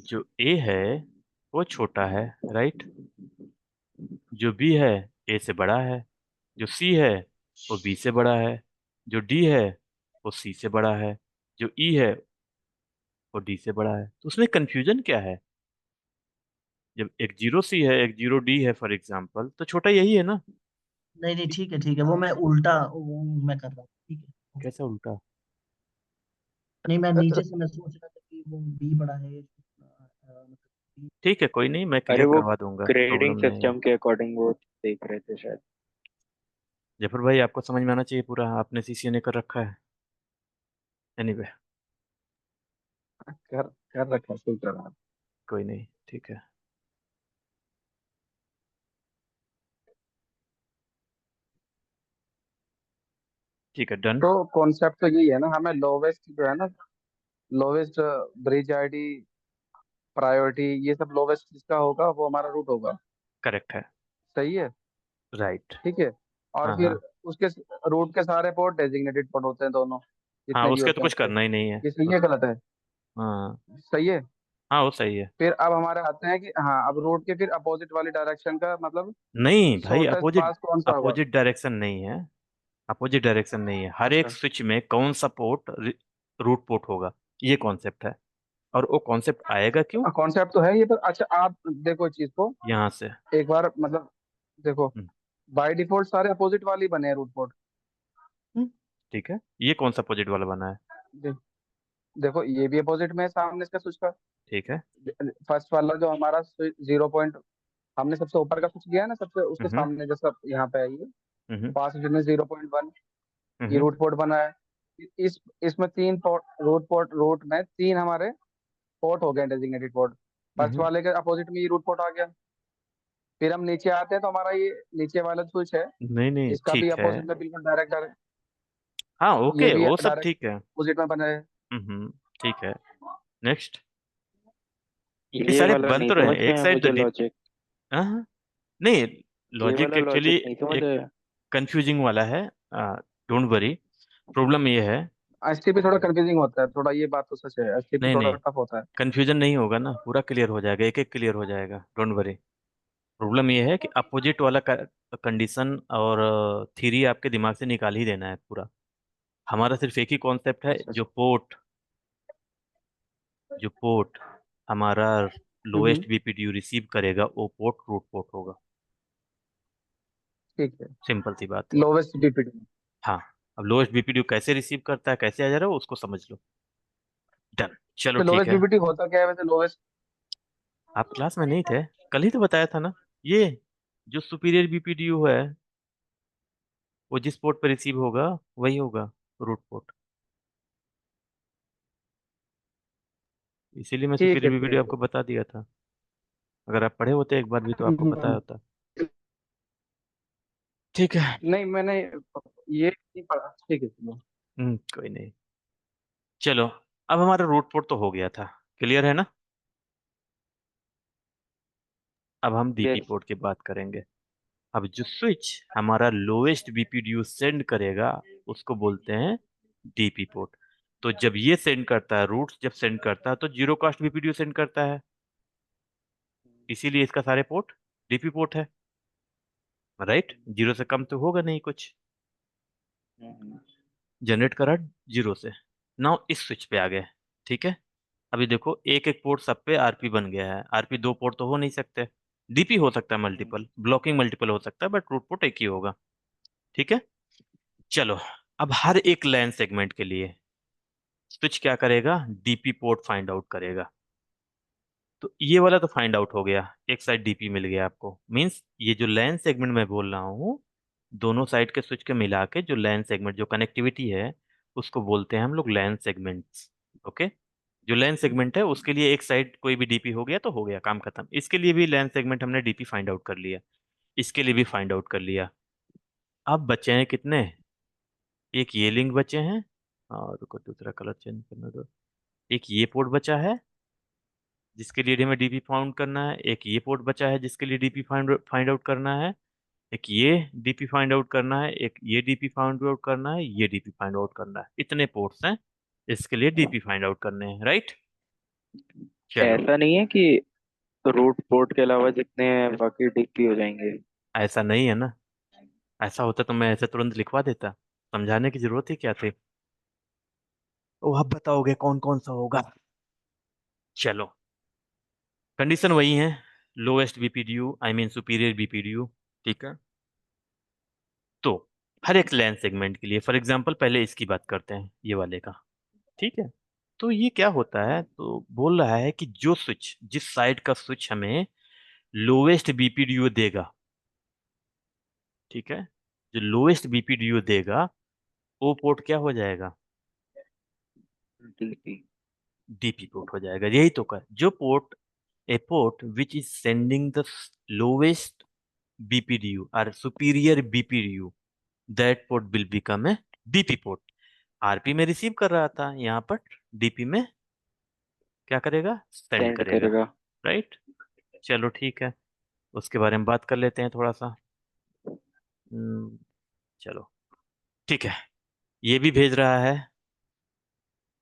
जो ए है वो छोटा है, राइट। जो बी है ए से बड़ा है। जो सी है वो बी से बड़ा है। जो डी है वो सी से बड़ा है। जो ई है वो डी से बड़ा है। तो उसमें कंफ्यूजन क्या है? जब एक जीरो सी है एक जीरो डी है फॉर एग्जाम्पल, तो छोटा यही है ना। नहीं नहीं, ठीक है ठीक है, वो मैं उल्टा मैं कर रहा हूँ, ठीक है। कैसा उल्टा? नहीं, मैं नीचे से मैं सोच रहा था कि वो बी बड़ा है, मतलब B। ठीक है, कोई नहीं, मैं अरे क्लियर वो करवा दूंगा, ग्रेडिंग प्रॉब्लम नहीं है। सिस्टम के अकॉर्डिंग वो देख रहे थे शायद। जफर भाई, आपको समझ में आना चाहिए पूरा, आपने सीसीएनए कर रखा है। एनीवे, कर कर रखा है, कोई करना। कोई नहीं, ठीक है। ठीक है, डन। तो कॉन्सेप्ट तो यही है ना, हमें लोवेस्ट जो है ना, लोवेस्ट ब्रिज आईडी, प्रायोरिटी, ये सब लोवेस्ट जिसका होगा वो हमारा रूट होगा। करेक्ट है। सही है। राइट। ठीक है। और हाँ फिर हाँ। उसके रूट के सारे पोर्ट डेजिग्नेटेड पोर्ट होते हैं दोनों, हाँ, जितने भी उसके तो होते हैं कुछ उसके। करना ही नहीं है ये सही है उस। गलत है? हाँ। सही है। हाँ, वो सही है। फिर अब हमारे आते हैं कि हाँ, अब रूट के फिर अपोजिट वाली डायरेक्शन का मतलब नहीं भाई, शॉर्टेस्ट अपोजिट पास कौन सा होगा? अपोजिट डायरेक्शन नहीं है। अपोजिट डायरेक्शन नहीं है, हर एक अच्छा। स्विच में कौन सा पोर्ट रूट पोर्ट होगा, ये कॉन्सेप्ट है। और वो कॉन्सेप्ट आएगा क्यों? कॉन्सेप्ट तो है ये, पर अच्छा आप देखो इस चीज को यहाँ से। एक बार, मतलब देखो, हम्म, बाय डिफॉल्ट सारे अपोजिट वाले ही बने हैं रूट पोर्ट। हम्म, ठीक है, ये कौन सा अपोजिट वाला बना है? दे, देखो ये भी अपोजिट में है सामने इसका स्विच का। ठीक है। फर्स्ट वाला जो हमारा 0 पॉइंट, हमने सबसे ऊपर का स्विच किया है ना, सबसे उसके हम्म सामने जैसा यहाँ पे है ये हम्म पास में 0.1, ये हम्म रूट पोर्ट बना है। इसमें तीन पोर्ट, रूट में तीन हमारे पोर्ट हो गए डेजिग्नेटेड पोर्ट। फर्स्ट हम्म। वाले के अपोजिट में ये रूट पोर्ट आ गया। फिर हम नीचे आते हैं तो हमारा ये नीचे वाला स्विच है, नहीं नहीं, इसका भी ठीक है। अपोजिट में बिल्कुल डायरेक्ट डायरेक्ट, हाँ, ये ओके, भी वो सब डायरेक्ट ठीक है। अपोजिट में बना है। ठीक है। नेक्स्ट। ये ये सारे वाला बन नहीं तो रहे हैं समझ में एक आया साइड तो मुझे डीप। लॉजिक। हाँ। नहीं, ये लॉजिक वाला एक्चुअली लॉजिक नहीं समझ एक आया। कंफ्यूजिंग वाला है। Don't worry. प्रॉब्लम ये है। एसटीपी थोड़ा कंफ्यूजिंग होता है थोड़ा, ये बात तो सच है, एसटीपी नहीं थोड़ा नहीं, टफ होता है। कंफ्यूजन नहीं होगा ना, पूरा क्लियर हो जाएगा, एक एक क्लियर हो जाएगा, डोंट वरी। प्रॉब्लम ये है कि अपोजिट वाला कंडीशन और थ्योरी आपके दिमाग से निकाल ही देना है पूरा। हमारा सिर्फ एक ही कॉन्सेप्ट है, अच्छा जो अच्छा। पोर्ट जो पोर्ट हमारा हम्म। लोएस्ट बीपीडीयू रिसीव करेगा वो पोर्ट रूट पोर्ट होगा। ठीक है। सिंपल सी बात है। Lowest BPD. हाँ। अब लोएस्ट बीपीडीयू कैसे रिसीव करता है, कैसे आ जा रहा है, उसको समझ लो। डन। चलो तो ठीक लोवेस्ट है। बीपीडी होता क्या है वैसे, लोवेस्ट? आप क्लास में नहीं थे? कल ही तो बताया था ना। ये जो सुपीरियर बीपीडीयू है, वो जिस पोर्ट पे रिसीव होगा वही होगा रूट पोर्ट। इसीलिए मैं ठीक सुपीरियर है बीपीडीयू ठीक है। आपको बता दिया था। अगर आप पढ़े होते एक बार भी तो आपको पता हम्म, होता। ठीक है। नहीं मैंने ये नहीं पढ़ा, ठीक है चलो। कोई नहीं। चलो, अब हमारा रूट पोर्ट तो हो गया था, क्लियर है ना। अब हम डीपी यस। पोर्ट की बात करेंगे। अब जो स्विच हमारा लोएस्ट बीपीडीयू सेंड करेगा उसको बोलते हैं डीपी पोर्ट। तो जब ये सेंड करता है, रूट जब सेंड करता है तो जीरो कास्ट बीपीडीयू सेंड करता है। इसीलिए इसका सारे पोर्ट डीपी पोर्ट है, राइट। जीरो से कम तो होगा नहीं कुछ। जनरेट करा जीरो से। नाउ इस स्विच पे आ गए। ठीक है। अभी देखो, एक एक पोर्ट सब पे आरपी बन गया है। आरपी दो पोर्ट तो हो नहीं सकते। डीपी हो सकता है मल्टीपल, ब्लॉकिंग मल्टीपल हो सकता है, बट रूट पोर्ट एक ही होगा। ठीक है। चलो, अब हर एक लैन सेगमेंट के लिए स्विच क्या करेगा? डीपी पोर्ट फाइंड आउट करेगा। तो ये वाला तो फाइंड आउट हो गया, एक साइड डीपी मिल गया आपको। मींस ये जो लैन सेगमेंट मैं बोल रहा हूँ, दोनों साइड के स्विच के मिला के जो लैन सेगमेंट, जो कनेक्टिविटी है, उसको बोलते हैं हम लोग लैन सेगमेंट्स। ओके। जो लैन सेगमेंट है उसके लिए एक साइड कोई भी डीपी हो गया तो हो गया, काम खत्म। इसके लिए भी लैन सेगमेंट हमने डीपी फाइंड आउट कर लिया, इसके लिए भी फाइंड आउट कर लिया। अब बचे हैं कितने? एक ये लिंक बचे हैं, और रुको दूसरा कलर चेंज करना दो। एक ये पोर्ट बचा है जिसके लिए हमें डीपी फाउंड करना है। एक ये पोर्ट बचा है जिसके लिए डीपी फाइंड फाइंड आउट करना है। एक ये डीपी फाइंड आउट करना है। एक ये डीपी फाइंड आउट करना है। ये डीपी फाइंड आउट करना है। इतने पोर्ट्स हैं, इसके लिए डीपी फाइंड आउट करने हैं, राइट। चलो, ऐसा नहीं है कि रूट पोर्ट के अलावा जितने हैं बाकी डीपी हो जाएंगे? ऐसा नहीं है ना। ऐसा होता तो मैं ऐसे तुरंत लिखवा देता। समझाने की जरूरत ही क्या थी। वो आप बताओगे कौन कौन सा होगा। चलो, कंडीशन वही है। Lowest BPDU, I mean superior BPDU. ठीक है। तो हर एक लैन सेगमेंट के लिए, फॉर एग्जांपल पहले इसकी बात करते हैं, ये वाले का। ठीक है। तो ये क्या होता है, तो बोल रहा है कि जो स्विच, जिस साइड का स्विच हमें लोएस्ट बीपीडीयू देगा, ठीक है, जो लोएस्ट बीपीडीयू देगा, वो पोर्ट क्या हो जाएगा? डीपी। डीपी पोर्ट हो जाएगा। यही तो कर, जो port, a port which is sending the lowest BPDU or superior BPDU, that port will become a DP port। RP में रिसीव कर रहा था, यहाँ पर डीपी में क्या करेगा? सेंड सेंड करेगा। करेगा। राइट। चलो ठीक है, उसके बारे में बात कर लेते हैं थोड़ा सा। हम्म, चलो ठीक है। ये भी भेज रहा है,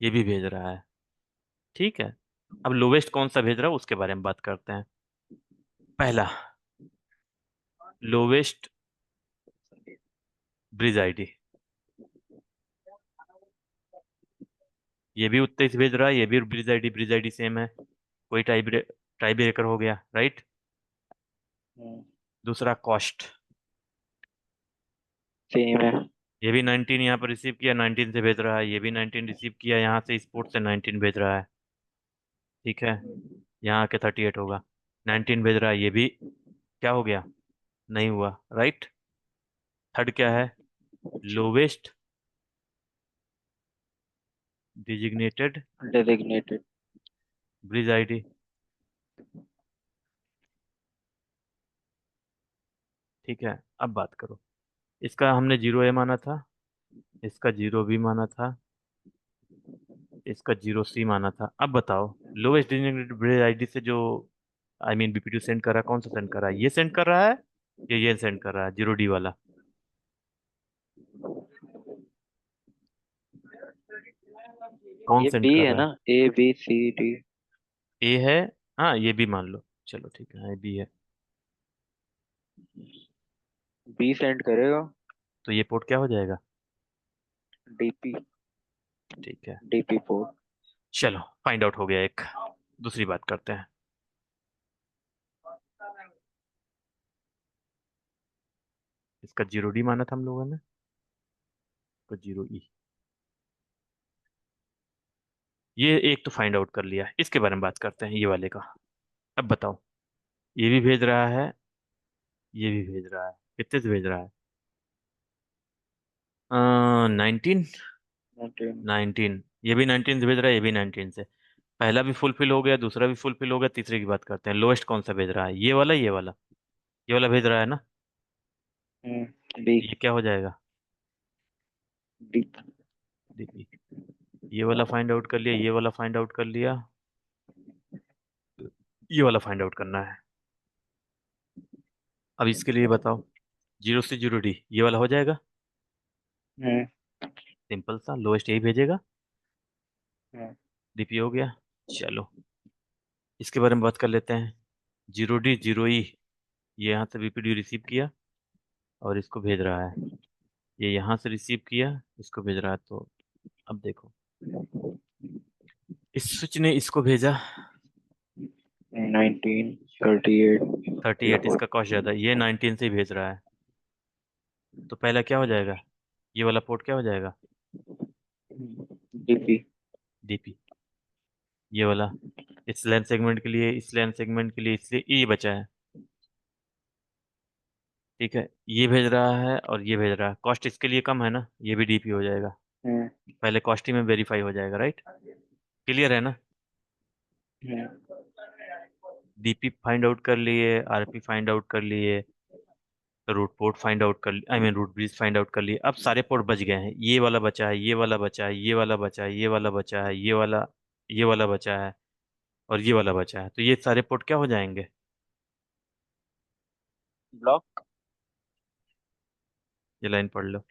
ये भी भेज रहा है। ठीक है। अब लोवेस्ट कौन सा भेज रहा है उसके बारे में बात करते हैं। पहला, लोवेस्ट ब्रिज आईडी। ये भी उत्ते से भेज रहा है, ये भी ब्रिज आईडी सेम है। कोई टाई ब्रेकर हो गया, राइट। दूसरा कॉस्ट, सेम है। ये भी 19 यहाँ पर रिसीव किया, 19 से भेज रहा है। ये भी 19 रिसीव किया, यहाँ से इस पोर्ट से 19 भेज रहा है। ठीक है। यहाँ के 38 होगा। 19 भेज रहा है, ये भी क्या हो गया? नहीं हुआ, राइट। थर्ड क्या है? Lowest designated designated. Bridge ID. ठीक है। अब बात करो, इसका हमने 0A माना था, इसका 0B माना था, इसका 0C माना था। अब बताओ, लोवेस्ट डिजिग्नेटेड ब्रिज आईडी से जो, आई मीन बीपीडीयू सेंड कर रहा है, कौन सा सेंड कर रहा है? ये सेंड कर रहा है या ये सेंड कर रहा है, 0D वाला? कौन ये सेंड बी कर है रहा है? ना, ABCD। ए है। हाँ, ये भी मान लो, चलो ठीक है, हाँ, ये बी है। बी सेंड करेगा। तो ये पोर्ट क्या हो जाएगा? डीपी। ठीक है। DP port. चलो, फाइंड आउट हो गया एक। दूसरी बात करते हैं। इसका 0D माना था हम लोगों ने, इसका 0E। ये एक तो फाइंड आउट कर लिया, इसके बारे में बात करते हैं, ये वाले का। अब बताओ, ये भी भेज रहा है, ये भी भेज रहा है। कितने से भेज रहा है? 19। 19। 19, ये भी 19 से भेज रहा है, ये भी 19 से। पहला भी फुलफिल हो गया, दूसरा भी फुलफिल हो गया, तीसरे की बात करते हैं। लोएस्ट कौन सा भेज रहा है? ये वाला, ये वाला, ये वाला भेज रहा है ना। बी। ये क्या हो जाएगा? डीपी। डीपी। ये वाला फाइंड आउट कर लिया, ये वाला फाइंड आउट कर लिया, ये वाला फाइंड आउट करना है। अब इसके लिए बताओ, 0 से 0D ये वाला हो जाएगा। सिंपल सा, लोएस्ट यही भेजेगा। डीपी हो गया। चलो, इसके बारे में बात कर लेते हैं। 0D 0E, ये यहाँ से बीपीडी रिसीव किया और इसको भेज रहा है। ये यहाँ से रिसीव किया, इसको भेज रहा है। तो अब देखो, इस स्विच ने इसको भेजा। 19, 38। 38, इसका कॉस्ट ज़्यादा है, ये 19 से ही भेज रहा है। तो पहला क्या हो जाएगा? ये वाला पोर्ट क्या हो जाएगा? डीपी। डीपी। ये वाला इस लेंथ सेगमेंट के लिए, इस लेंथ सेगमेंट के लिए, इसलिए ये बचा है। ठीक है। ये भेज रहा है और ये भेज रहा है, कॉस्ट इसके लिए कम है ना, ये भी डीपी हो जाएगा। पहले कॉस्ट ही में वेरीफाई हो जाएगा, राइट। क्लियर है ना। डीपी फाइंड आउट कर लिए, आरपी फाइंड आउट कर लिए, रूट पोर्ट फाइंड आउट कर लिए, I mean root bridge find out कर लिए। अब सारे पोर्ट बच गए हैं। ये वाला बचा है, ये वाला बचा है, ये वाला बचा है, ये वाला बचा है, ये वाला बचा है, और ये वाला बचा है। तो ये सारे पोर्ट क्या हो जाएंगे? ब्लॉक। ये लाइन पढ़ लो।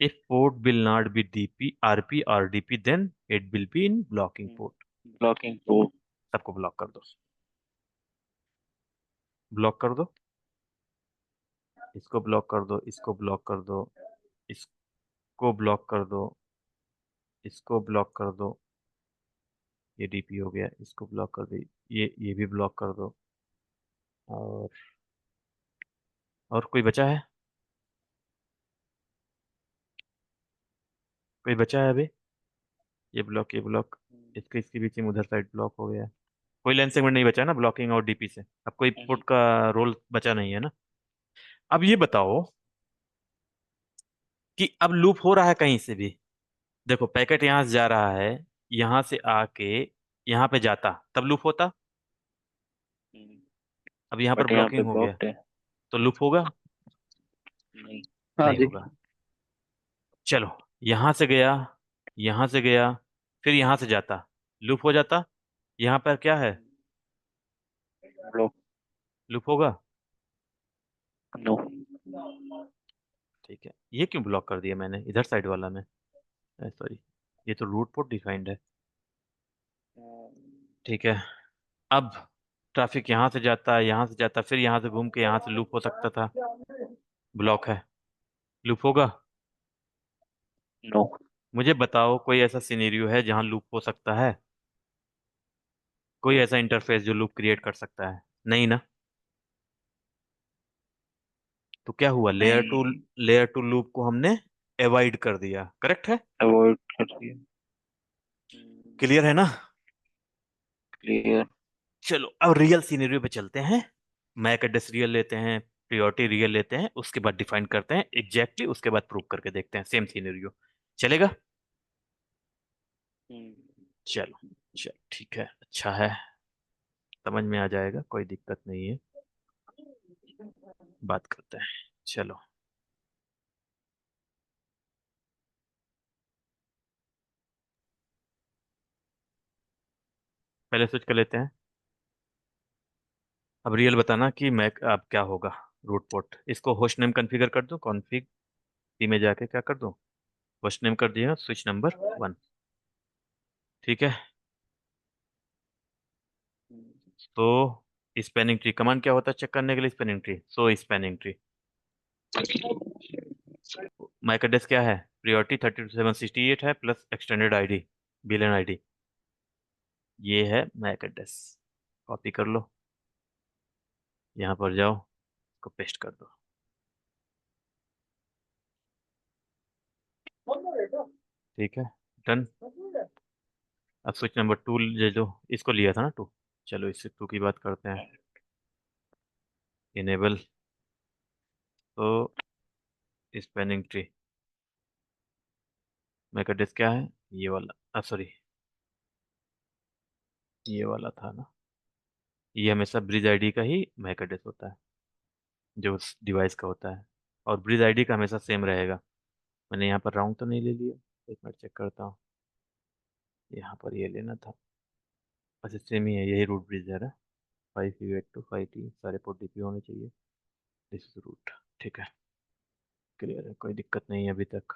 If port will not be DP, RP or DP, then it will be in blocking port। Blocking port. सबको ब्लॉक कर दो, ब्लॉक कर दो, इसको ब्लॉक कर दो, इसको ब्लॉक कर दो, इसको ब्लॉक कर दो, इसको ब्लॉक कर दो, ये डीपी हो गया, इसको ब्लॉक कर दो, ये भी ब्लॉक कर दो। और कोई बचा है? कोई बचा है अभी? ये ब्लॉक, ये ब्लॉक, इसके इसके बीच में उधर साइड ब्लॉक हो गया। कोई लेंस सेगमेंट नहीं बचा ना ब्लॉकिंग और डीपी से? अब कोई पुट का रोल बचा नहीं है ना? अब ये बताओ कि अब लूप हो रहा है कहीं से भी। देखो पैकेट यहां से जा रहा है, यहां से आके यहाँ पे जाता तब लूप होता। अब यहाँ पर बट यहाँ पे ब्लॉकिंग हो गया, ब्लॉक्ड है। तो लूप होगा? नहीं। हाँ नहीं जी। होगा। चलो, यहां से गया, यहां से गया, फिर यहां से जाता, लूप हो जाता। यहाँ पर क्या है? ब्लॉक। लूप होगा? नो। ठीक है, ये क्यों ब्लॉक कर दिया मैंने इधर साइड वाला में? सॉरी, ये तो रूट पोर्ट डिफाइंड है। ठीक है, अब ट्रैफिक यहाँ से जाता है, यहाँ से जाता, फिर यहाँ से घूम के यहाँ से लूप हो सकता था। ब्लॉक है, लूप होगा? नो। मुझे बताओ कोई ऐसा सिनेरियो है जहाँ लूप हो सकता है? कोई ऐसा इंटरफेस जो लूप क्रिएट कर सकता है? नहीं ना? तो क्या हुआ, नहीं। लेयर टू लूप को हमने अवॉइड कर दिया, करेक्ट है? अवॉइड कर दिया। क्लियर है ना? क्लियर। चलो अब रियल सिनेरियो पे चलते हैं। मैक एड्रेस रियल लेते हैं, प्रियोरिटी रियल लेते हैं, उसके बाद डिफाइन करते हैं एग्जैक्टली, उसके बाद प्रूव करके देखते हैं सेम सिनेरियो। चलेगा? चलो, चलो ठीक है, अच्छा है, समझ में आ जाएगा, कोई दिक्कत नहीं है, बात करते हैं। चलो, पहले स्विच कर लेते हैं। अब रियल बताना कि मैक अब क्या होगा। रूट पोर्ट, इसको होस्ट नेम कॉन्फ़िगर कर दूं, कॉन्फ़िग सी में जाके क्या कर दूं, होस्ट नेम कर दिया स्विच नंबर 1। ठीक है, तो स्पैनिंग ट्री कमांड क्या होता है चेक करने के लिए? स्पैनिंग ट्री, सो स्पैनिंग ट्री। मैक एड्रेस क्या है? प्रियोरिटी 32768 है plus extended ID, billion ID. ये है मैक एड्रेस, कॉपी कर लो, यहाँ पर जाओ, इसको पेस्ट कर दो। ठीक है, डन। अब स्विच नंबर 2 ले लो, इसको लिया था ना 2। चलो इससे 2 की बात करते हैं। इनेबल, तो स्पैनिंग ट्री, मैक एड्रेस क्या है? ये वाला, सॉरी, ये वाला था ना। ये हमेशा ब्रिज आईडी का ही मैक एड्रेस होता है, जो उस डिवाइस का होता है, और ब्रिज आईडी का हमेशा सेम रहेगा। मैंने यहाँ पर राउंड तो नहीं ले लिया, एक मिनट चेक करता हूँ, यहाँ पर ये लेना था। अच्छा सेम ही है, यही रूट ब्रिज है ना, 5U82 5T, सारे पोर्ट डीपी होने चाहिए। दिस इज रूट, ठीक है, क्लियर है, कोई दिक्कत नहीं है अभी तक।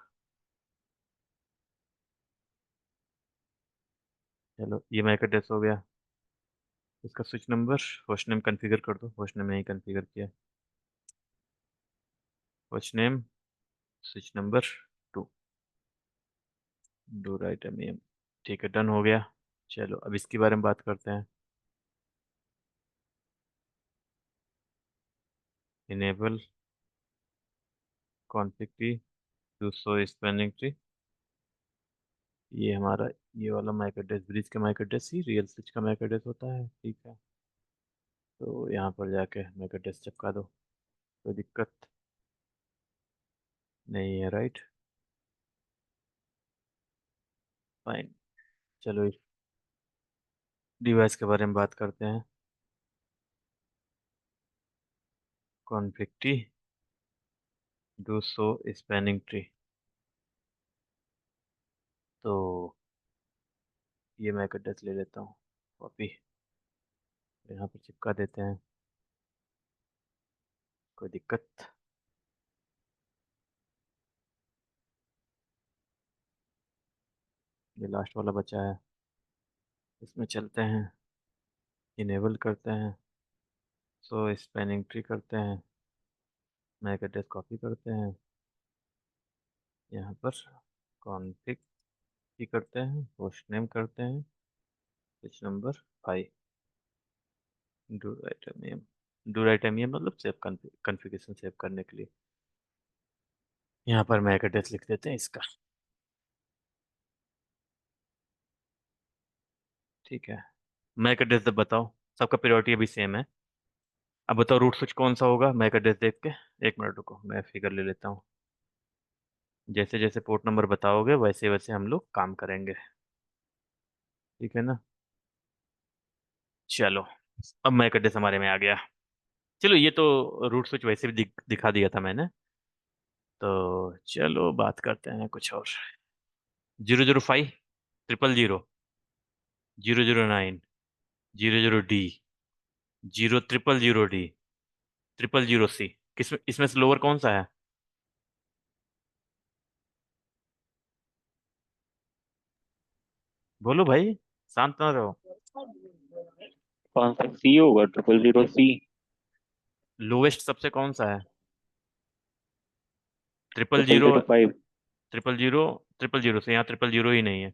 चलो ये मैक एड्रेस हो गया, इसका switch number, host name configure कर दो, होस्ट नेम नहीं कॉन्फ़िगर किया, host name switch number 2, do write M. ठीक है, डन हो गया। चलो अब इसके बारे में बात करते हैं। Enable config tree to show spanning tree. ये हमारा, ये वाला मैक एड्रेस ब्रिज का मैक एड्रेस ही रियल स्विच का मैक एड्रेस होता है, ठीक है। तो यहाँ पर जाके मैक एड्रेस चिपका दो, कोई दिक्कत नहीं है, राइट? फाइन। चलो इस डिवाइस के बारे में बात करते हैं। Config tree do show spanning tree, तो ये मैक एड्रेस ले लेता हूँ, कॉपी, यहाँ पर चिपका देते हैं, कोई दिक्कत। ये लास्ट वाला बचा है, इसमें चलते हैं। इनेबल करते हैं, सो स्पैनिंग ट्री करते हैं, मैक एड्रेस कॉपी करते हैं, यहाँ पर कॉन्फ़िग की करते हैं, होस्ट नेम करते हैं, switch number 5, do write M, do write M मतलब सेव कॉन्फ़िगरेशन सेव करने के लिए। यहाँ पर मैक एड्रेस लिख देते हैं इसका, ठीक है। मैक एड्रेस अब बताओ, सबका प्रायोरिटी अभी सेम है। अब बताओ रूट स्विच कौन सा होगा मैक एड्रेस देख के। एक मिनट रुको, मैं फिगर ले लेता हूँ। जैसे जैसे पोर्ट नंबर बताओगे वैसे वैसे हम लोग काम करेंगे, ठीक है ना। चलो, अब मैक एड्रेस हमारे में आ गया। चलो ये तो रूट स्विच वैसे भी दिखा दिया था मैंने, तो चलो बात करते हैं कुछ और। 005, 000, 009, 00D, 0000D, 000C। किस इसमें से लोअर कौन सा है? बोलो भाई, शांत ना रहो। कौन सा सी होगा? 000C। लोवेस्ट सबसे कौन सा है? Triple triple zero, zero five. Triple zero, triple zero से यहाँ ट्रिपल जीरो ही नहीं है।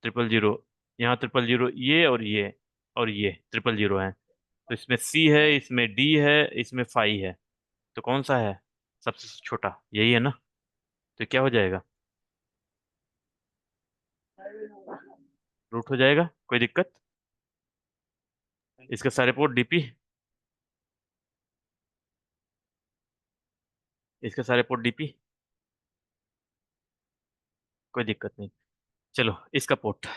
ट्रिपल जीरो, यहाँ ट्रिपल जीरो, ये और ये और ये ट्रिपल जीरो है। तो इसमें सी है, इसमें डी है, इसमें फाई है। तो कौन सा है सबसे छोटा? यही है ना। तो क्या हो जाएगा? रूट हो जाएगा, कोई दिक्कत? इसके सारे पोर्ट डीपी, इसके सारे पोर्ट डीपी, कोई दिक्कत नहीं। चलो इसका पोर्ट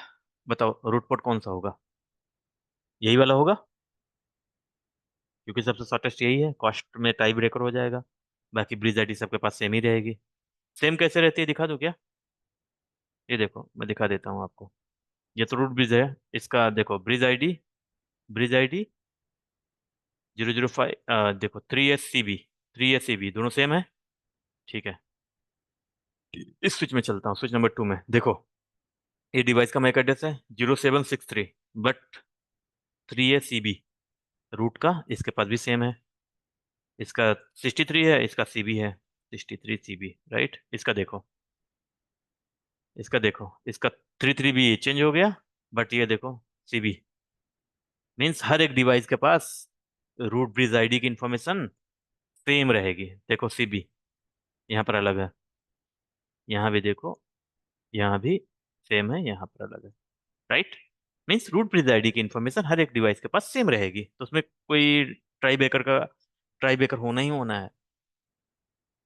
बताओ, रूट पोर्ट कौन सा होगा? यही वाला होगा, क्योंकि सबसे शॉर्टेस्ट यही है। कॉस्ट में टाई ब्रेकर हो जाएगा, बाकी ब्रिज आईडी सबके पास सेम ही रहेगी। सेम कैसे रहती है दिखा दूं क्या? ये देखो मैं दिखा देता हूँ आपको। ये तो रूट ब्रिज है, इसका देखो ब्रिज आईडी, ब्रिज आईडी 005, देखो 3SCB, 3SCB दोनों सेम है, ठीक है। इस स्विच में चलता हूँ, स्विच नंबर 2 में देखो। ये डिवाइस का मैक एड्रेस है 0763, बट 3SCB रूट का इसके पास भी सेम है। इसका 63 है, इसका CB है 63 CB, राइट। इसका देखो, इसका देखो, इसका 33 भी चेंज हो गया, बट ये देखो CB। मीन्स हर एक डिवाइस के पास रूट ब्रिज आईडी की इंफॉर्मेशन सेम रहेगी। देखो CB यहाँ पर अलग है, यहाँ भी देखो, यहाँ भी सेम है, यहाँ पर अलग है, right. Means root bridge ID की इंफॉर्मेशन हर एक डिवाइस के पास सेम रहेगी, तो उसमें कोई ट्राई बेकर होना ही होना है,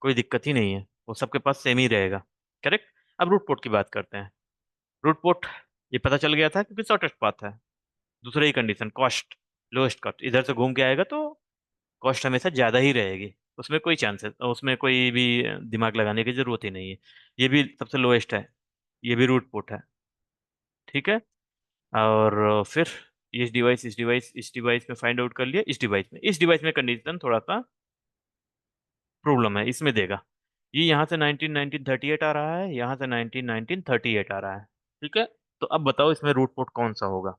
कोई दिक्कत ही नहीं है, वो सबके पास सेम ही रहेगा, करेक्ट। अब रूट पोर्ट की बात करते हैं। रूट पोर्ट ये पता चल गया था क्योंकि शॉर्टेस्ट पाथ है। दूसरा ही कंडीशन, कॉस्ट, लोएस्ट कॉस्ट, इधर से घूम के आएगा तो कॉस्ट हमेशा ज़्यादा ही रहेगी। उसमें कोई चांसेस, उसमें कोई भी दिमाग लगाने की ज़रूरत ही नहीं है। ये भी सबसे लोएस्ट है, ये भी रूट पोर्ट है, ठीक है। और फिर इस डिवाइस में फाइंड आउट कर लिया। इस डिवाइस में कंडीशन थोड़ा सा प्रॉब्लम है, इसमें देगा। ये यहाँ से 1938 आ रहा है, यहाँ से 1938 आ रहा है, ठीक है। तो अब बताओ इसमें रूट पोर्ट कौन सा होगा?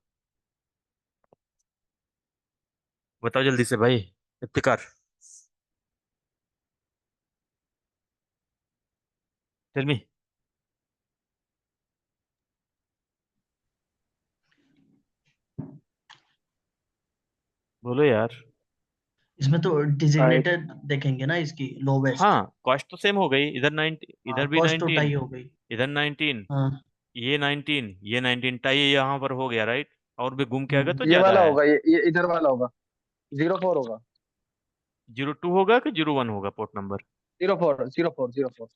बताओ जल्दी से भाई, इफ्तिकार, टेल मी। बोलो यार। इसमें तो आई डिजिग्नेटेड देखेंगे ना इसकी लोवेस्ट। हाँ, कॉस्ट तो सेम हो गई, इधर 90, हाँ इधर भी कॉस्ट तो 19, टाई हो गई। इधर 19, हाँ। ये 19, ये 19 टाई यहाँ पर हो गया, राइट। और भी घूम के आएगा तो ये ज्यादा वाला है। होगा, ये इधर वाला होगा, 04 होगा। 02 होगा कि 01 होगा पोर्ट नंबर? 04, 04, 04।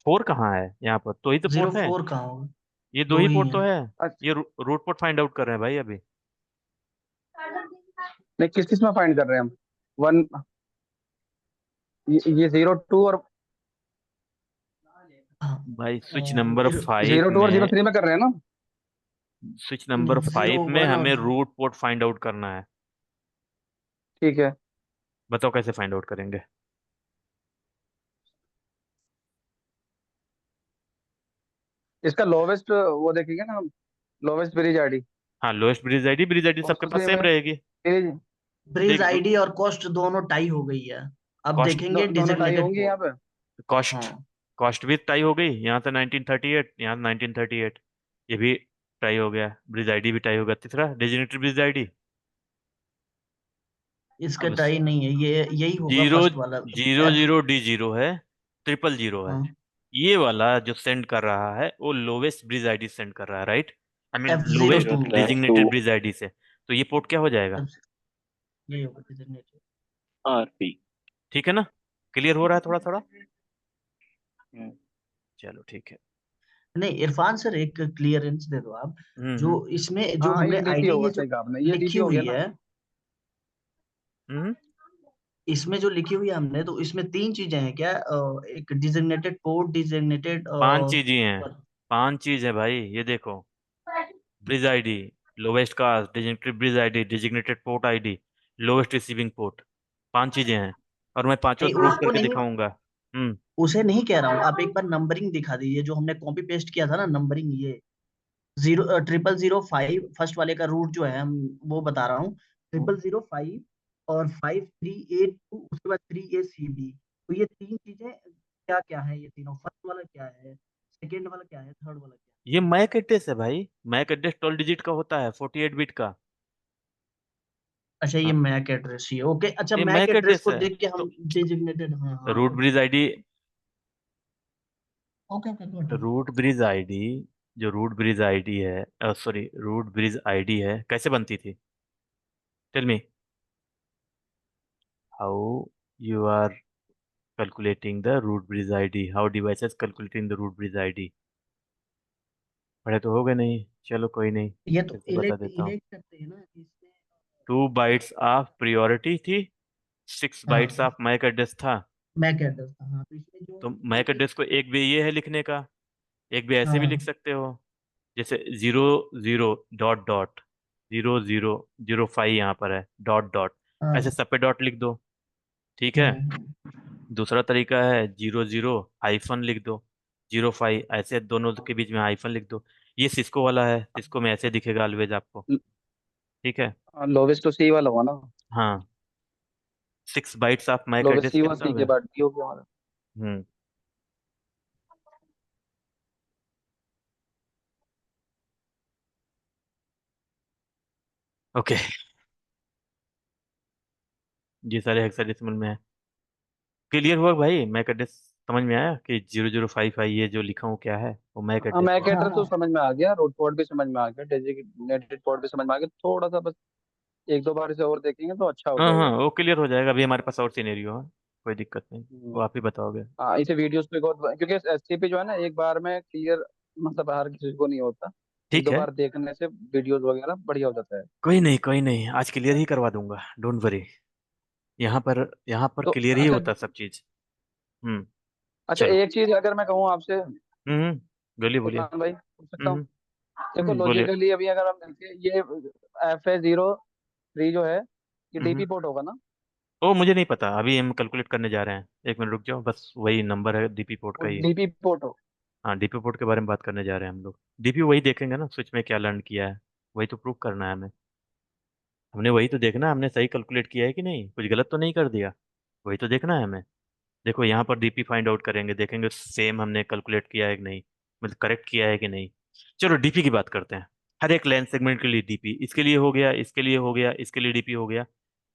4 कहाँ है? यहाँ पर तो ही तो जीरो पोर्ट है, फोर कहाँ होगा? ये दो दो ही ही पोर्ट है। तो है। अच्छा, ये रूट पोर्ट फाइंड आउट कर रहे हैं भाई अभी। नहीं किस किस में फाइंड कर रहे हैं हम? वन, ये 02 और हाँ। भाई स्विच नंबर जीरो 5 02 और में, 03 में कर रहे हैं ना? स्विच नंबर जीरो 5 में वन और हमें रूट पोर्ट फाइंड आउट करना है। ठीक है। बताओ कैसे फाइंड आउट करेंगे? इसका लोवेस्ट वो देखेंगे ना हम, लोवेस्ट ब्रिज आईडी। हाँ, लोएस्ट ब्रिज आईडी सबके कॉस्ट पास सेम सेम है, रहेगी। पेज ब्रिज देख, आईडी और कॉस्ट दोनों टाई हो गई है। अब कॉस्ट देखेंगे दोनों टाई डिजिग्नेटेड होंगी पोर्ट। यहाँ पे। कॉस्ट हाँ, कॉस्ट भी टाई हो गई, यहाँ से 1938, यहाँ से 1938, ये भी टाई हो गया, ब्रिज आईडी भी टाई हो गया। तीसरा डेजिग्नेटेड ब्रिज आईडी। इसका अब टाई नहीं है, ये यही होगा जीरो फर्स्ट वाला। Zero F. Zero D zero है, ट्रिपल जीरो है। हाँ, ये वाला जो सेंड कर रहा है वो लोवेस्ट ब्रिज आईडी सेंड कर रहा है, right? I mean F zero lowest two. 0/2 designated bridge ID से। तो ये पोर्ट क्या हो जाएगा? यही होगा डिजिग्नेटेड। RP। ठीक है ना? क्लियर हो रहा है थोड़ा थोड़ा? हम्म, चलो ठीक है। नहीं इरफान सर, एक क्लियरेंस दे दो आप। जो हम्म इसमें जो हाँ हाँ, हमने ये डीपी आईडी होगा, ये जो सही कहा आपने, ये लिखी डीपी हो गया हुई ना। है, हम्म। इसमें जो लिखी हुई है हमने, तो इसमें तीन चीजें हैं क्या? एक डिजिग्नेटेड पोर्ट, डिजिग्नेटेड पांच चीजें हैं, पांच चीज है भाई, ये देखो। Bridge ID, lowest cost, designated bridge ID, designated port ID, lowest receiving port. पांच चीजें हैं, और मैं पांचों नहीं प्रूव उसको करके नहीं, दिखाऊंगा। हम्म। उसे नहीं कह रहा हूँ। आप एक बार नंबरिंग दिखा दीजिए जो हमने कॉपी पेस्ट किया था ना, नंबरिंग ये 0005 फर्स्ट वाले का रूट जो है, हम वो बता रहा हूँ। 0005 और 5382, उसके बाद 3ACB। तो ये तीन चीजें क्या क्या है? ये तीनों, फर्स्ट वाला क्या है, सेकेंड वाला क्या है, थर्ड वाला क्या ये मैक एड्रेस है भाई, मैक एड्रेस 12 डिजिट का होता है, 48 बिट का। है? अच्छा, ये हाँ, मैक एड्रेस ही है। ओके, अच्छा, ये मैक मैक एड्रेस एड्रेस को है। देख के हम तो डिजिग्नेटेड। हाँ हाँ, root okay bridge ID, okay okay, good. Root bridge ID, जो रूट ब्रिज आईडी है, सॉरी, रूट ब्रिज आईडी है, कैसे बनती थी? Tell me how you are calculating the root bridge ID, how devices calculating the root bridge ID। पढ़े तो हो गए नहीं, चलो कोई नहीं, ये तो फिर से बता इलेक्ट देता हूँ। इलेक्ट करते हैं ना इसमें। 2 बाइट्स ऑफ प्रियोरिटी थी, 6 बाइट्स हाँ, ऑफ मैक एड्रेस था। मैक एड्रेस था। हाँ, तो इसमें जो तो ये मैक एड्रेस को एक भी ये है लिखने का, एक भी ऐसे भी लिख हाँ सकते हो, जैसे 00 डॉट डॉट 0005 यहाँ पर है, डॉट डॉट, ऐसे हाँ सब पे डॉट लिख दो। ठीक है। हाँ दूसरा तरीका है 00 हाइफन लिख दो, 05, ऐसे दोनों के बीच में हाइफन लिख दो। ये सिस्को वाला है, सिस्को में ऐसे दिखेगा ऑलवेज आपको। ठीक है। लोवेस्ट तो सी वाला हुआ ना। हाँ, 6 bytes of MAC lowest address सी हुआ, कितना हो सी के गया? बाद डी हो गया हमारा। हम्म। ओके, ये सारे हेक्साडेसिमल में है। क्लियर हुआ भाई? मैक एड्रेस समझ में आया कि 0055 ये जो लिखा हूँ क्या है, वो मैक हाँ, एड्रेस मैक है। हाँ एड्रेस तो हाँ। समझ में आ गया, रूट पोर्ट भी समझ में आ गया, डेजिग्नेटेड पोर्ट भी समझ में आ गया, थोड़ा सा बस एक दो बार इसे और देखेंगे तो अच्छा हो हाँ हाँ, जाएगा। वो क्लियर हो जाएगा, अभी हमारे पास और सिनेरियो है, कोई दिक्कत नहीं, वो हम्म। आप ही बताओगे। हाँ, इसे वीडियोस पे गौर, क्योंकि एससीपी जो है ना, एक बार में क्लियर मतलब हर किसी को नहीं होता। एक ठीक दो है, बार देखने से वीडियोस वगैरह बढ़िया हो जाता है। कोई नहीं कोई नहीं, आज क्लियर ही करवा दूंगा, डोंट वरी। यहाँ पर तो क्लियर ही अच्छा, होता सब चीज। हम्म। अच्छा चलो। एक चीज अगर मैं कहूँ आपसे, हम्म। बोलिए बोलिए। इरफान भाई, पूछ सकता हूँ? देखो बोलिए। लॉजिकली अभी अगर हम देखें, ये FA03 जो है, ये हम्म। डीपी पोर्ट होगा ना? ओ, मुझे नहीं पता, अभी हम कैलकुलेट करने जा रहे हैं, 1 मिनट रुक जाओ, बस वही नंबर है डीपी पोर्ट वो का ही। डीपी पोर्ट हो। हाँ, डीपी पोर्ट के बारे में बात करने जा रहे हैं हम लोग। डीपी वही देखेंगे ना, स्विच में क्या लर्न किया है, वही तो प्रूव करना है हमें। हमने वही तो देखना है, हमने सही कैलकुलेट किया है कि नहीं, कुछ गलत तो नहीं कर दिया, वही तो देखना है हमें। देखो यहाँ पर डीपी फाइंड आउट करेंगे, देखेंगे सेम हमने कैलकुलेट किया है कि नहीं, मतलब करेक्ट किया है कि नहीं। चलो डीपी की बात करते हैं। हर एक लेंथ सेगमेंट के लिए डीपी, इसके लिए हो गया, इसके लिए हो गया, इसके लिए डीपी हो गया,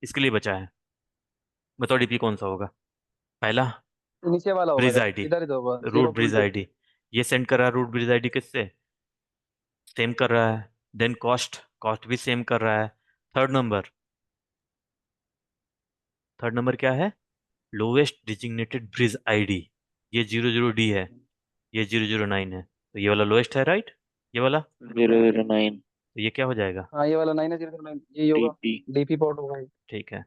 इसके लिए बचा है। बताओ डीपी कौन सा होगा? पहला, तो नीचे वाला होगा ब्रिज यार, आईडी, इधर ही तो होगा root zero bridge point two ID. ये सेंड कर रहा है रूट ब्रिज आईडी किससे? सेम कर रहा है। देन कॉस्ट, कॉस्ट भी सेम कर रहा है। थर्ड नंबर, थर्ड नंबर क्या है? Lowest designated bridge ID. ये 00D है, ये 009 है, तो ये वाला लोएस्ट है, राइट? ये वाला, 009 तो ये क्या हो जाएगा? हाँ, ये वाला 9 है, 009, यही होगा। DP। डीपी पोर्ट होगा ये। ठीक है,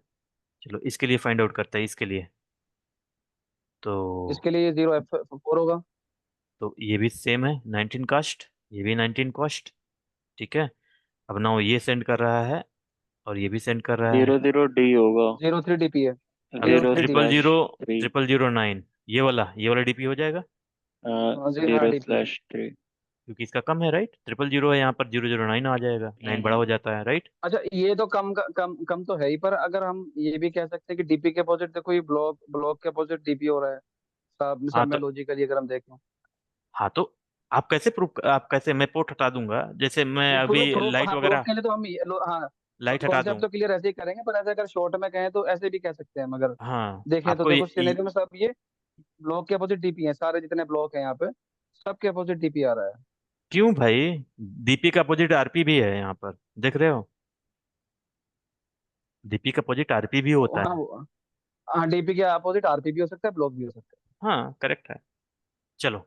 चलो इसके लिए फाइंड आउट करते हैं, इसके लिए तो इसके लिए 0F4 होगा। ये भी सेम है, 19 कास्ट, ये भी 19 कास्ट। ठीक है। अब ना ये सेंड कर रहा है, और ये भी सेंड कर रहा है। 00D होगा। 03 DP है। अब zero zero three D triple slash zero, three 0009, ये वाला डीपी हो जाएगा। हाँ जी, हाँ जीरो डीपी है। स्लैश थ्री क्योंकि इसका कम है, राइट। 000 है, यहाँ पर 009 आ जाएगा, 9 बड़ा हो जाता है, राइट। अच्छा, ये तो कम कम कम तो है ही, पर अगर हम ये भी कह सकते हैं कि डीपी के अपोजिट देखो, ये ब्लॉक ब्लॉक के अपोजिट डीपी हो रहा है, सब हाँ सब में तो लॉजिकली अगर हम देखें। हाँ तो आप कैसे, मैं पोर्ट हटा दूंगा, जैसे मैं नहीं, अभी प्रूफ प्रूफ लाइट हाँ, प्रूफ वगैरह, के लिए तो हम हाँ, लाइट हटा दूं। कॉन्सेप्ट तो क्लियर ऐसे ही करेंगे, पर ऐसे अगर शॉर्ट में कहें तो ऐसे भी कह सकते हैं, मगर हाँ देखें तो आपको देखो सिनेरियो में सब ये ब्लॉक के अपोजिट डीपी है, सारे जितने ब्लॉक हैं यहाँ पे सबके अपोजिट डीपी आ रहा है। क्यों भाई, डीपी का अपोजिट आरपी भी है यहाँ पर, देख रहे हो। डीपी का अपोजिट आरपी भी होता हाँ है। हाँ, डीपी के अपोजिट आरपी भी हो सकता है, ब्लॉक भी हो सकता हाँ करेक्ट है। चलो,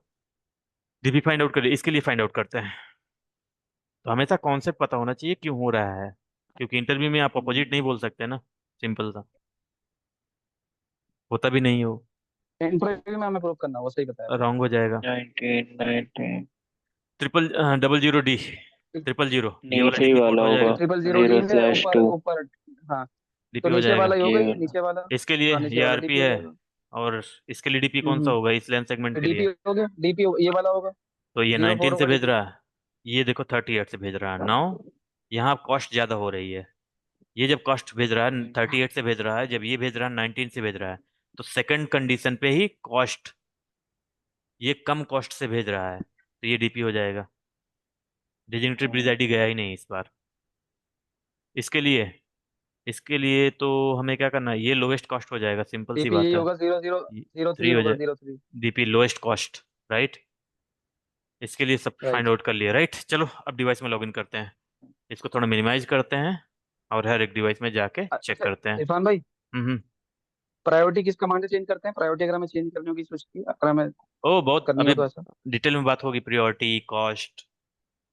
डीपी फाइंड आउट करिए, इसके लिए फाइंड आउट करते हैं। तो हमेशा कॉन्सेप्ट पता होना चाहिए क्यों हो रहा है, क्योंकि इंटरव्यू में आप अपोजिट नहीं बोल सकते ना, सिंपल सा, होता भी नहीं हो, है। इंटरव्यू में हमें प्रूव करना, वो सही बताया आपने। रॉन्ग हो जाएगा। 1919। ट्रिपल 00D, 000, ये वाला नीचे ही डीपी पोर्ट वाला हो होगा। जाएगा। 000D जीरो है, स्लैश ऊपर टू ऊपर। हाँ, तो डीपी हो नीचे जाएगा। वाला ही ये होगा, ये वाला। नीचे वाला। इसके लिए हाँ, नीचे ये वाला आरपी डीपी हो है, जाएगा। और इसके लिए डीपी कौन सा हम्म। होगा, इस लेंथ सेगमेंट के डीपी लिए। हो गया, डीपी ये वाला होगा। तो ये जीरो 19 फोर से होगा भेज डीपी। रहा है, ये देखो 38 से भेज रहा है। नाउ यहाँ कॉस्ट ज्यादा हो रही है, ये जब कॉस्ट भेज रहा है 38 से भेज रहा है, जब ये भेज रहा है 19 से भेज रहा है, तो सेकंड कंडीशन पे ही कॉस्ट, ये कम कॉस्ट से भेज रहा है, तो ये डीपी हो जाएगा। डिजिटल ब्रिज आईडी गया ही नहीं इस बार। इसके लिए इसके लिए तो हमें क्या करना है, ये लोवेस्ट कॉस्ट हो जाएगा, सिंपल सी डीपी बात यही है। होगा, zero zero zero three three हो होगा, जाए, 03। DP lowest cost, right. इसके लिए सब फाइंड राइट। आउट कर लिया, राइट। चलो अब डिवाइस में लॉगिन करते हैं, इसको थोड़ा मिनिमाइज करते हैं, और हर एक डिवाइस में जाके चेक अच्छा करते हैं। इरफान भाई, हम्म। प्रायोरिटी किस कमांड से चेंज करते हैं? प्रायोरिटी अगर हमें चेंज करनी होगी स्विच की, अगर हमें ओ बहुत करनी अभी हो तो ऐसा। डिटेल में बात होगी, प्रियोरिटी, कॉस्ट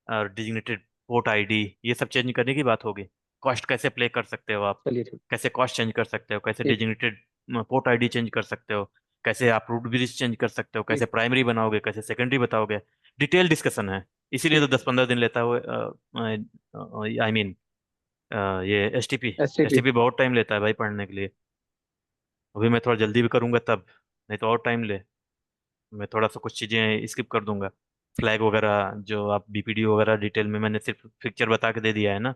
और डिजिग्नेटेड पोर्ट आईडी, ये सब चेंज करने की बात होगी। कॉस्ट कैसे प्ले कर सकते हो आप, चलिए ठीक। कैसे कॉस्ट चेंज कर सकते हो, कैसे ठीक। डिजिग्नेटेड पोर्ट आईडी चेंज कर सकते हो, कैसे आप रूट ब्रिज चेंज कर सकते हो, कैसे ठीक। प्राइमरी बनाओगे, कैसे सेकेंडरी बताओगे। डिटेल डिस्कशन है, इसीलिए तो ठीक। 10-15 दिन लेता है, आई मीन ये एसटीपी, एसटीपी। एसटीपी बहुत टाइम लेता है भाई पढ़ने के लिए। अभी मैं थोड़ा जल्दी भी करूंगा तब, नहीं तो और टाइम ले, मैं थोड़ा सा कुछ चीज़ें स्किप कर दूंगा। फ्लैग वगैरह जो आप बीपीडी वगैरह डिटेल में मैंने सिर्फ पिक्चर बता के दे दिया है ना,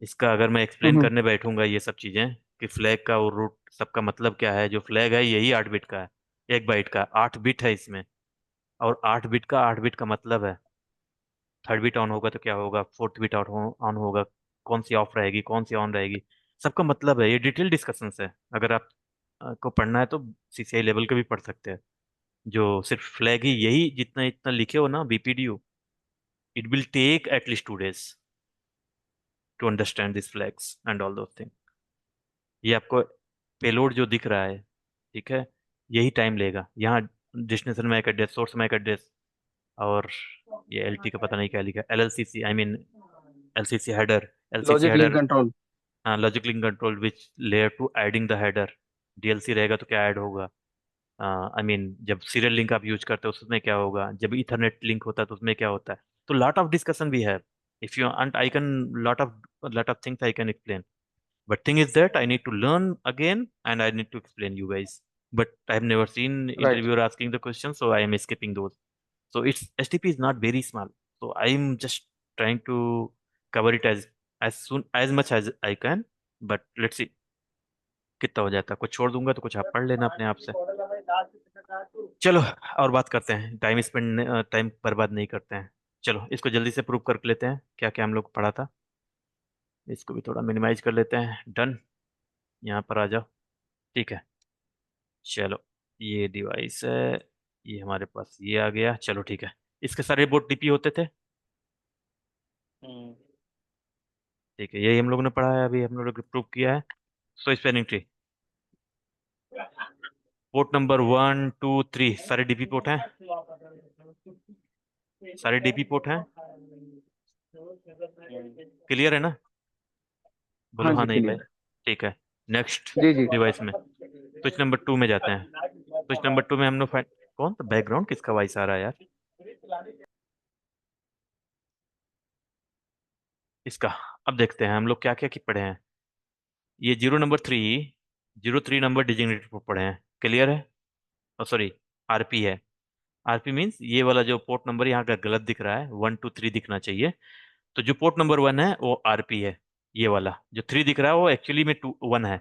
इसका अगर मैं एक्सप्लेन हम्म। करने बैठूंगा ये सब चीज़ें कि फ्लैग का और रूट सबका मतलब क्या है, जो फ्लैग है यही 8 बिट का है, 1 बाइट का 8 बिट है इसमें, और 8 बिट का 8 बिट का मतलब है, थर्ड बिट ऑन होगा तो क्या होगा, फोर्थ बिट ऑन होगा, कौन सी ऑफ रहेगी, कौन सी ऑन रहेगी, सबका मतलब है। ये डिटेल डिस्कशंस है, अगर आप को पढ़ना है तो सीसीआई लेवल के भी पढ़ सकते हैं। जो सिर्फ फ्लैग ही यही जितना इतना लिखे हो ना BPDU, it will take at least 2 days to understand this flags and all those thing. ये आपको पेलोड जो दिख रहा है, ठीक है, यही टाइम लेगा। यहाँ destination MAC address, source MAC address, और ये एलटी का पता नहीं क्या लिखा, LLCC, I mean LLC header, LLC logic link header. Control. हाँ, logic link control which layer two adding the header, DLC रहेगा तो क्या ऐड होगा, आई मीन जब सीरियल लिंक आप यूज करते हो उसमें क्या होगा, जब इथरनेट लिंक होता है तो उसमें क्या होता है। तो लॉट ऑफ डिस्कशन भी है, if you and I can, lot of things I can explain, but thing is that I need to learn again and I need to explain you guys, but I have never seen right. interviewer asking the question, so I am skipping those. So it's STP is not very small, so I'm just trying to cover it as much as I can, but let's see कितना हो जाता है, कुछ छोड़ दूंगा तो कुछ आप पढ़ लेना अपने आप से। चलो और बात करते हैं, टाइम बर्बाद नहीं करते हैं। चलो इसको जल्दी से प्रूव कर लेते हैं क्या क्या हम लोग पढ़ा था, इसको भी थोड़ा मिनिमाइज कर लेते हैं। डन, यहाँ पर आ जाओ, ठीक है। चलो ये डिवाइस है, ये हमारे पास ये आ गया, चलो ठीक है। इसके सारे बोर्ड डीपी होते थे, हम्म। ठीक है, यही हम लोगों ने पढ़ा है, अभी हम लोग ने प्रूव किया है। सो स्पैनिंग ट्री, पोर्ट नंबर 1 2 3 सारे डीपी पोर्ट हैं, सारे डीपी पोर्ट हैं, क्लियर है ना, बोलो हाँ हाँ जी, नहीं भाई। क्लियर। ठीक है, नेक्स्ट जी जी। डिवाइस में स्विच नंबर 2 में जाते हैं। स्विच नंबर 2 में हम लोग कौन सा बैकग्राउंड किसका वॉइस आ रहा है यार, इसका। अब देखते हैं हम लोग क्या क्या की पढ़े हैं। ये 0 नंबर 3 नंबर डिजिग्नेटेड पढ़े हैं, क्लियर है, सॉरी आरपी है। आरपी मीन्स ये वाला जो पोर्ट नंबर यहाँ का गलत दिख रहा है, 1 2 3 दिखना चाहिए। तो जो पोर्ट नंबर 1 है वो आरपी है, ये वाला जो 3 दिख रहा है वो एक्चुअली में 1 है,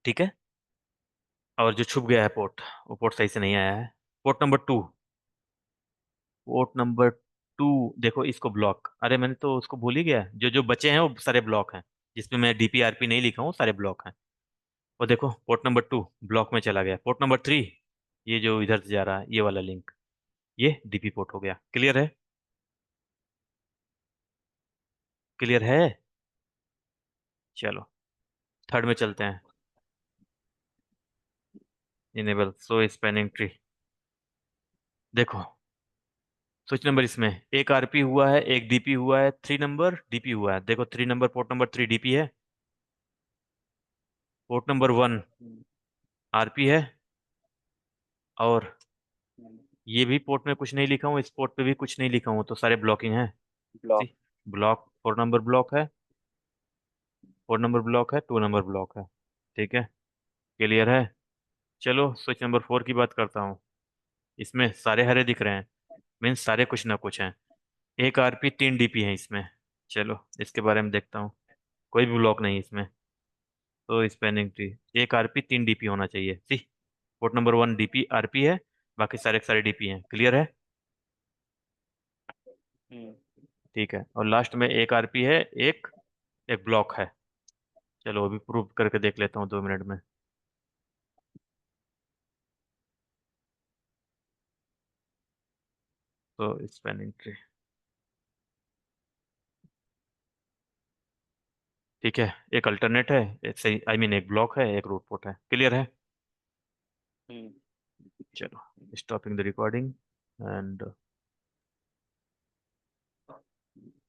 ठीक है। और जो छुप गया है पोर्ट, वो पोर्ट सही से नहीं आया है। पोर्ट नंबर 2, पोर्ट नंबर 2, देखो इसको ब्लॉक, अरे मैंने तो उसको भूल ही गया, जो जो बचे हैं वो सारे ब्लॉक हैं, जिसमें मैं डीपीआरपी नहीं लिखा हूँ सारे ब्लॉक हैं। वो देखो पोर्ट नंबर 2 ब्लॉक में चला गया। पोर्ट नंबर 3, ये जो इधर से जा रहा है ये वाला लिंक, ये डीपी पोर्ट हो गया। क्लियर है? क्लियर है? चलो थर्ड में चलते हैं। इनेबल सो स्पैनिंग ट्री। देखो स्विच नंबर इसमें एक आरपी हुआ है, एक डीपी हुआ है, 3 नंबर डीपी हुआ है। देखो 3 नंबर पोर्ट नंबर 3 डीपी है, पोर्ट नंबर 1 आरपी है, और ये भी पोर्ट में कुछ नहीं लिखा हूँ, इस पोर्ट पे भी कुछ नहीं लिखा हूँ, तो सारे ब्लॉकिंग है। Block. C block, 4 number block है, 4 नंबर ब्लॉक है, 2 नंबर ब्लॉक है। ठीक है, क्लियर है? चलो स्विच नंबर 4 की बात करता हूँ। इसमें सारे हरे दिख रहे हैं, मीन्स सारे कुछ ना कुछ हैं। एक आरपी 3 डीपी है इसमें। चलो इसके बारे में देखता हूँ, कोई भी ब्लॉक नहीं इसमें। तो स्पैनिंग ट्री, एक आरपी 3 डीपी होना चाहिए। सी पोर्ट नंबर 1 डीपी आरपी है, बाकी सारे के सारे डीपी हैं। क्लियर है? हम्म। ठीक है, और लास्ट में एक आरपी है, एक एक ब्लॉक है। चलो अभी प्रूव करके देख लेता हूँ 2 मिनट में। तो स्पैनिंग ट्री, ठीक है, एक अल्टरनेट है, एक सही आई मीन एक ब्लॉक है, एक रूट पोर्ट है। क्लियर है? हम्म। चलो स्टॉपिंग द रिकॉर्डिंग एंड